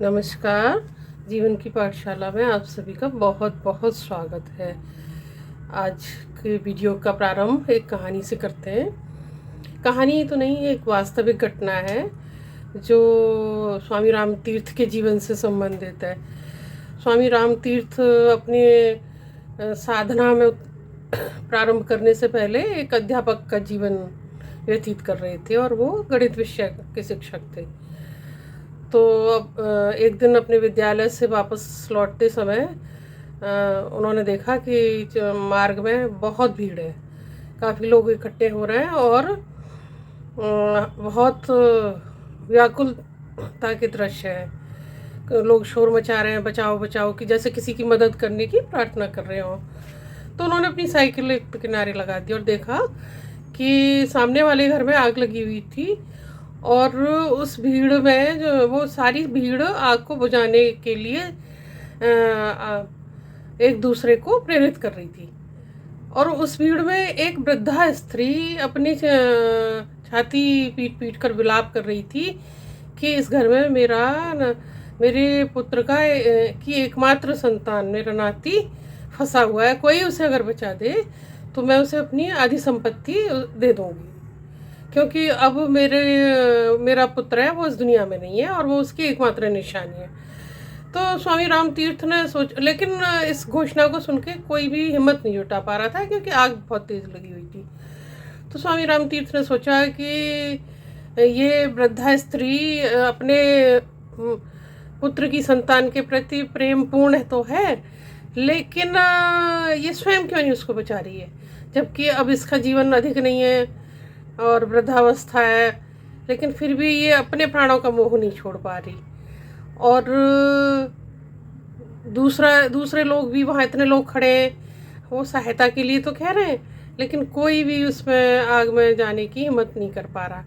नमस्कार। जीवन की पाठशाला में आप सभी का बहुत बहुत स्वागत है। आज के वीडियो का प्रारंभ एक कहानी से करते हैं। कहानी तो नहीं, एक वास्तविक घटना है जो स्वामी राम तीर्थ के जीवन से संबंधित है। स्वामी राम तीर्थ अपने साधना में प्रारंभ करने से पहले एक अध्यापक का जीवन व्यतीत कर रहे थे और वो गणित विषय के शिक्षक थे। तो अब एक दिन अपने विद्यालय से वापस लौटते समय उन्होंने देखा कि मार्ग में बहुत भीड़ है, काफ़ी लोग इकट्ठे हो रहे हैं और बहुत व्याकुलता के दृश्य है। लोग शोर मचा रहे हैं, बचाओ बचाओ, कि जैसे किसी की मदद करने की प्रार्थना कर रहे हो। तो उन्होंने अपनी साइकिल एक किनारे लगा दी और देखा कि सामने वाले घर में आग लगी हुई थी और उस भीड़ में जो वो सारी भीड़ आग को बुझाने के लिए एक दूसरे को प्रेरित कर रही थी। और उस भीड़ में एक वृद्धा स्त्री अपनी छाती पीट पीट कर विलाप कर रही थी कि इस घर में मेरे पुत्र की एकमात्र संतान, मेरा नाती फंसा हुआ है। कोई उसे अगर बचा दे तो मैं उसे अपनी आधी संपत्ति दे दूंगी, क्योंकि अब मेरा पुत्र है वो इस दुनिया में नहीं है और वो उसकी एकमात्र निशानी है। तो स्वामी राम तीर्थ ने लेकिन इस घोषणा को सुन के कोई भी हिम्मत नहीं जुटा पा रहा था, क्योंकि आग बहुत तेज लगी हुई थी। तो स्वामी राम तीर्थ ने सोचा कि ये वृद्धा स्त्री अपने पुत्र की संतान के प्रति प्रेम पूर्ण तो है, लेकिन ये स्वयं क्यों नहीं उसको बचा रही है, जबकि अब इसका जीवन अधिक नहीं है और वृद्धावस्था है, लेकिन फिर भी ये अपने प्राणों का मोह नहीं छोड़ पा रही। और दूसरे लोग भी, वहाँ इतने लोग खड़े हैं, वो सहायता के लिए तो कह रहे हैं, लेकिन कोई भी उसमें आग में जाने की हिम्मत नहीं कर पा रहा।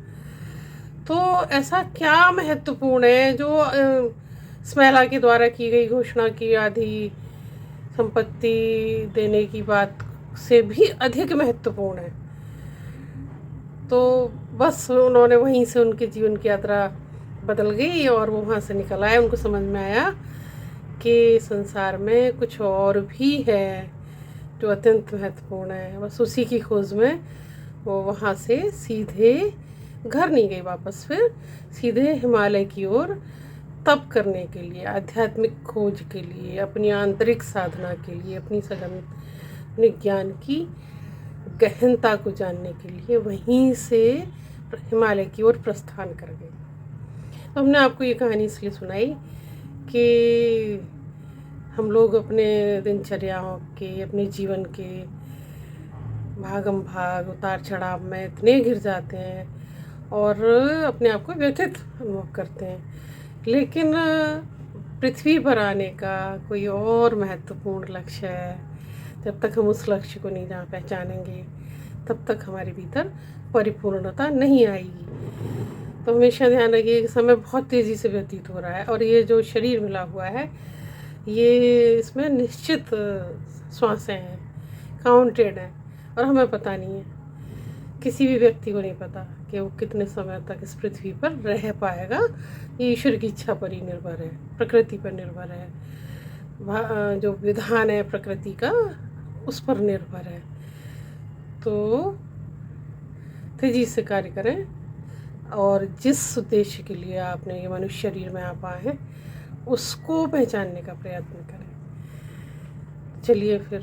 तो ऐसा क्या महत्वपूर्ण है जो स्मैला के द्वारा की गई घोषणा की आधी संपत्ति देने की बात से भी अधिक महत्वपूर्ण है। तो बस उन्होंने वहीं से, उनके जीवन की यात्रा बदल गई और वो वहाँ से निकल आए। उनको समझ में आया कि संसार में कुछ और भी है जो अत्यंत महत्वपूर्ण है। बस उसी की खोज में वो वहाँ से सीधे घर नहीं गई वापस, फिर सीधे हिमालय की ओर तप करने के लिए, आध्यात्मिक खोज के लिए, अपनी आंतरिक साधना के लिए, अपने ज्ञान की गहनता को जानने के लिए वहीं से हिमालय की ओर प्रस्थान कर गए। तो हमने आपको ये कहानी इसलिए सुनाई कि हम लोग अपने दिनचर्याओं के, अपने जीवन के भागम भाग, उतार चढ़ाव में इतने घिर जाते हैं और अपने आप को व्यथित अनुभव करते हैं, लेकिन पृथ्वी पर आने का कोई और महत्वपूर्ण लक्ष्य है। जब तक हम उस लक्ष्य को नहीं पहचानेंगे तब तक हमारे भीतर परिपूर्णता नहीं आएगी। तो हमेशा ध्यान रखिए कि समय बहुत तेज़ी से व्यतीत हो रहा है और ये जो शरीर मिला हुआ है, ये इसमें निश्चित श्वासें हैं, काउंटेड हैं, और हमें पता नहीं है, किसी भी व्यक्ति को नहीं पता कि वो कितने समय तक इस पृथ्वी पर रह पाएगा। ये ईश्वर की इच्छा पर ही निर्भर है, प्रकृति पर निर्भर है, जो विधान है प्रकृति का उस पर निर्भर है। तो तेजी से कार्य करें और जिस उद्देश्य के लिए आपने ये मनुष्य शरीर में आ पाए हैं उसको पहचानने का प्रयत्न करें। चलिए फिर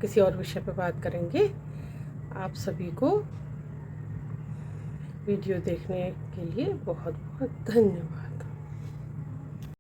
किसी और विषय पर बात करेंगे। आप सभी को वीडियो देखने के लिए बहुत बहुत धन्यवाद।